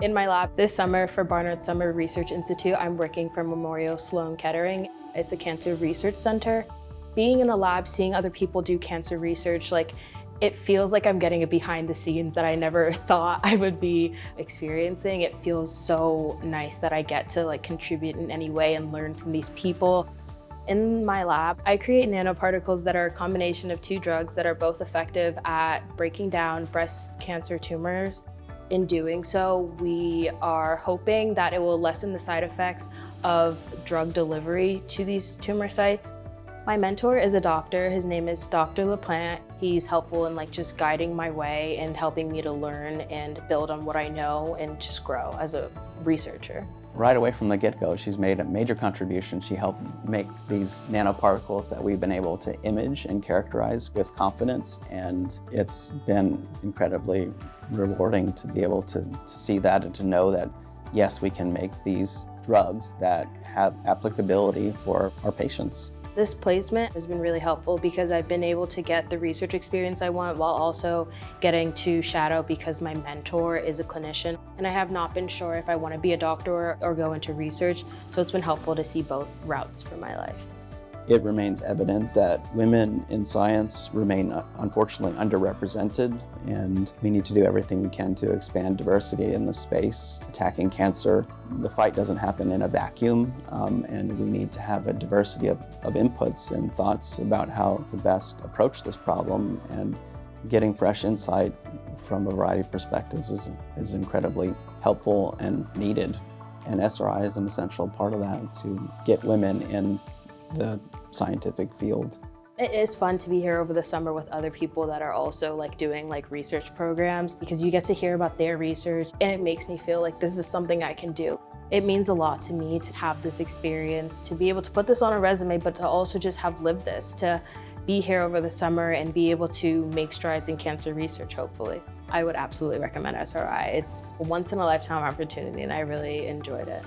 In my lab this summer for Barnard Summer Research Institute, I'm working for Memorial Sloan Kettering. It's a cancer research center. Being in a lab, seeing other people do cancer research, it feels like I'm getting a behind the scenes that I never thought I would be experiencing. It feels so nice that I get to contribute in any way and learn from these people. In my lab, I create nanoparticles that are a combination of two drugs that are both effective at breaking down breast cancer tumors. In doing so, we are hoping that it will lessen the side effects of drug delivery to these tumor sites. My mentor is a doctor. His name is Dr. LaPlante. He's helpful in just guiding my way and helping me to learn and build on what I know and just grow as a researcher. Right away from the get-go, she's made a major contribution. She helped make these nanoparticles that we've been able to image and characterize with confidence, and it's been incredibly rewarding to be able to see that and to know that, yes, we can make these drugs that have applicability for our patients. This placement has been really helpful because I've been able to get the research experience I want while also getting to shadow because my mentor is a clinician. And I have not been sure if I want to be a doctor or go into research, so it's been helpful to see both routes for my life. It remains evident that women in science remain unfortunately underrepresented, and we need to do everything we can to expand diversity in the space. Attacking cancer, the fight doesn't happen in a vacuum, and we need to have a diversity of inputs and thoughts about how to best approach this problem, and getting fresh insight from a variety of perspectives is incredibly helpful and needed. And SRI is an essential part of that to get women in the scientific field. It is fun to be here over the summer with other people that are also doing research programs because you get to hear about their research and it makes me feel like this is something I can do. It means a lot to me to have this experience, to be able to put this on a resume, but to also just have lived this, to be here over the summer and be able to make strides in cancer research, hopefully. I would absolutely recommend SRI. It's a once in a lifetime opportunity and I really enjoyed it.